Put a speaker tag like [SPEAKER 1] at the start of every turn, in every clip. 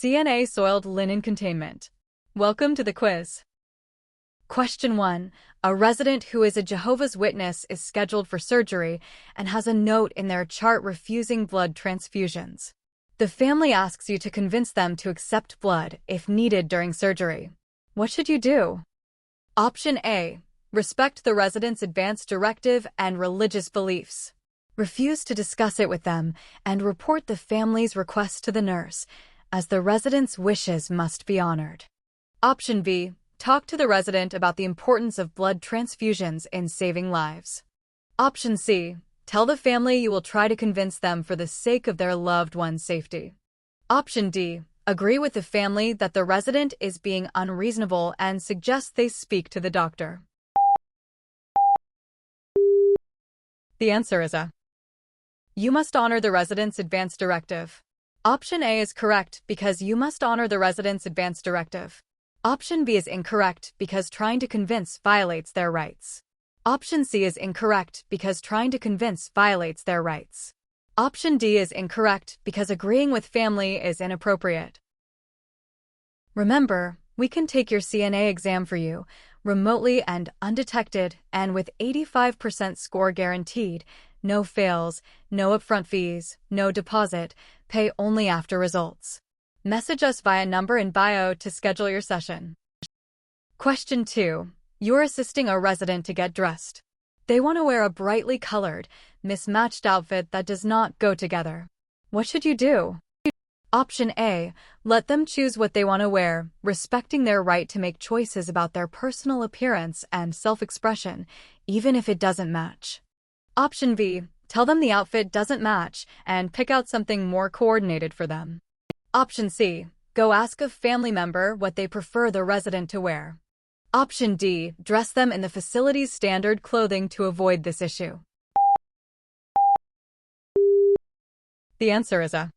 [SPEAKER 1] CNA soiled linen containment. Welcome to the quiz. Question 1. A resident who is a Jehovah's Witness is scheduled for surgery and has a note in their chart refusing blood transfusions. The family asks you to convince them to accept blood if needed during surgery. What should you do? Option A. Respect the resident's advance directive and religious beliefs. Refuse to discuss it with them and report the family's request to the nurse, as the resident's wishes must be honored. Option B. Talk to the resident about the importance of blood transfusions in saving lives. Option C. Tell the family you will try to convince them for the sake of their loved one's safety. Option D. Agree with the family that the resident is being unreasonable and suggest they speak to the doctor. The answer is A. You must honor the resident's advance directive. Option A is correct because you must honor the resident's advance directive. Option B is incorrect because trying to convince violates their rights. Option C is incorrect because trying to convince violates their rights. Option D is incorrect because agreeing with family is inappropriate. Remember, we can take your CNA exam for you, remotely and undetected, and with 85% score guaranteed, no fails, no upfront fees, no deposit, pay only after results. Message us via number in bio to schedule your session. Question 2. You're assisting a resident to get dressed. They want to wear a brightly colored, mismatched outfit that does not go together. What should you do? Option A. Let them choose what they want to wear, respecting their right to make choices about their personal appearance and self-expression, even if it doesn't match. Option B. Tell them the outfit doesn't match and pick out something more coordinated for them. Option C. Go ask a family member what they prefer the resident to wear. Option D. Dress them in the facility's standard clothing to avoid this issue. The answer is A.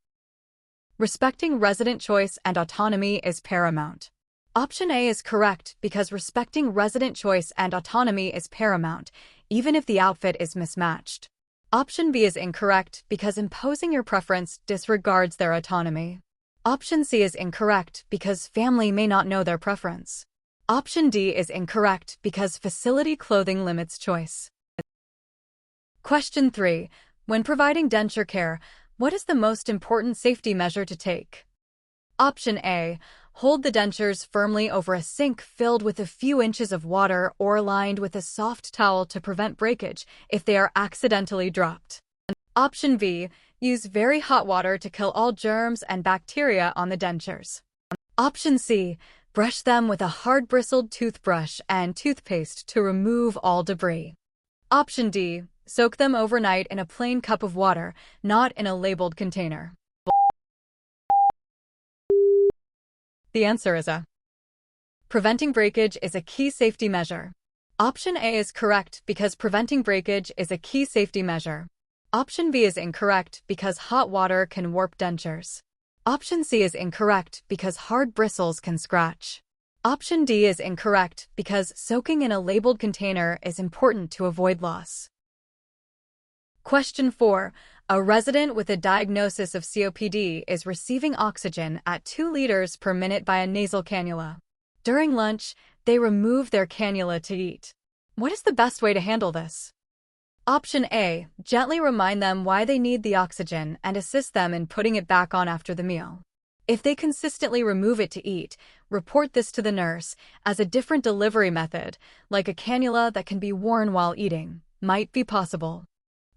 [SPEAKER 1] Respecting resident choice and autonomy is paramount. Option A is correct because respecting resident choice and autonomy is paramount, even if the outfit is mismatched. Option B is incorrect because imposing your preference disregards their autonomy. Option C is incorrect because family may not know their preference. Option D is incorrect because facility clothing limits choice. Question 3. When providing denture care, what is the most important safety measure to take? Option A. Hold the dentures firmly over a sink filled with a few inches of water or lined with a soft towel to prevent breakage if they are accidentally dropped. Option B. Use very hot water to kill all germs and bacteria on the dentures. Option C. Brush them with a hard-bristled toothbrush and toothpaste to remove all debris. Option D. Soak them overnight in a plain cup of water, not in a labeled container. The answer is A. Preventing breakage is a key safety measure. Option A is correct because preventing breakage is a key safety measure. Option B is incorrect because hot water can warp dentures. Option C is incorrect because hard bristles can scratch. Option D is incorrect because soaking in a labeled container is important to avoid loss. Question 4. A resident with a diagnosis of COPD is receiving oxygen at 2 liters per minute by a nasal cannula. During lunch, they remove their cannula to eat. What is the best way to handle this? Option A. Gently remind them why they need the oxygen and assist them in putting it back on after the meal. If they consistently remove it to eat, report this to the nurse, as a different delivery method, like a cannula that can be worn while eating, might be possible.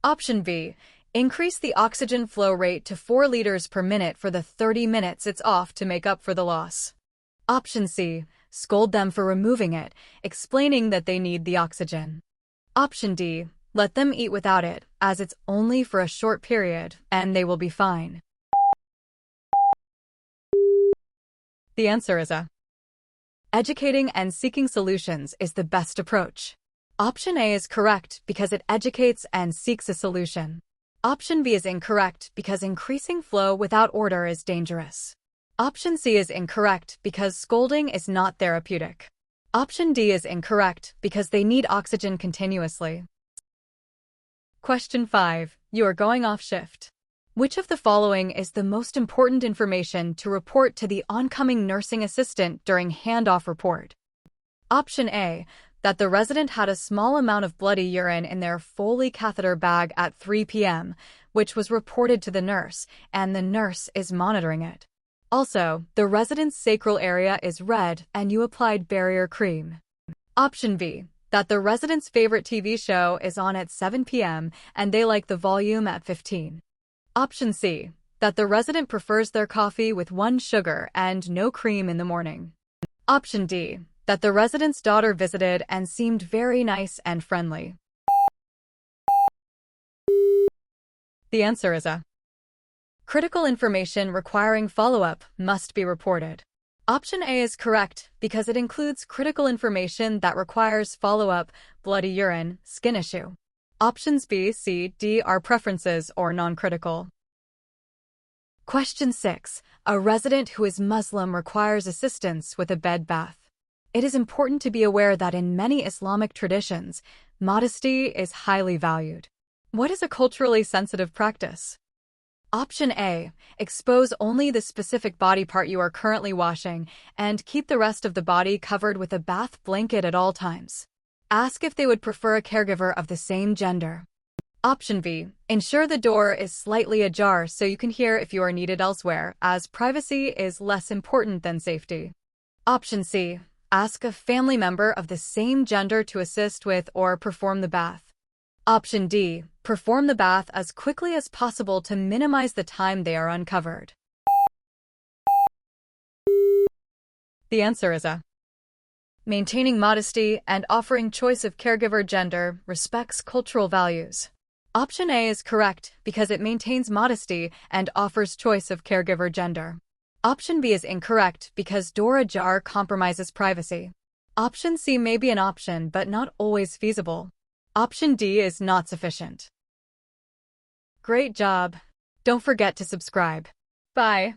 [SPEAKER 1] Option B. Increase the oxygen flow rate to 4 liters per minute for the 30 minutes it's off to make up for the loss. Option C. Scold them for removing it, explaining that they need the oxygen. Option D. Let them eat without it, as it's only for a short period, and they will be fine. The answer is A. Educating and seeking solutions is the best approach. Option A is correct because it educates and seeks a solution. Option B is incorrect because increasing flow without order is dangerous. Option C is incorrect because scolding is not therapeutic. Option D is incorrect because they need oxygen continuously. Question 5. You are going off shift. Which of the following is the most important information to report to the oncoming nursing assistant during handoff report? Option A, that the resident had a small amount of bloody urine in their Foley catheter bag at 3 p.m., which was reported to the nurse, and the nurse is monitoring it. Also, the resident's sacral area is red and you applied barrier cream. Option B, that the resident's favorite TV show is on at 7 p.m. and they like the volume at 15. Option C, that the resident prefers their coffee with 1 sugar and no cream in the morning. Option D, that the resident's daughter visited and seemed very nice and friendly. The answer is A. Critical information requiring follow-up must be reported. Option A is correct because it includes critical information that requires follow-up, bloody urine, skin issue. Options B, C, D are preferences or non-critical. Question 6. A resident who is Muslim requires assistance with a bed bath. It is important to be aware that in many Islamic traditions, modesty is highly valued. What is a culturally sensitive practice? Option A. Expose only the specific body part you are currently washing and keep the rest of the body covered with a bath blanket at all times. Ask if they would prefer a caregiver of the same gender. Option B. Ensure the door is slightly ajar so you can hear if you are needed elsewhere, as privacy is less important than safety. Option C. Ask a family member of the same gender to assist with or perform the bath. Option D. Perform the bath as quickly as possible to minimize the time they are uncovered. The answer is A. Maintaining modesty and offering choice of caregiver gender respects cultural values. Option A is correct because it maintains modesty and offers choice of caregiver gender. Option B is incorrect because door ajar compromises privacy. Option C may be an option but not always feasible. Option D is not sufficient. Great job! Don't forget to subscribe. Bye!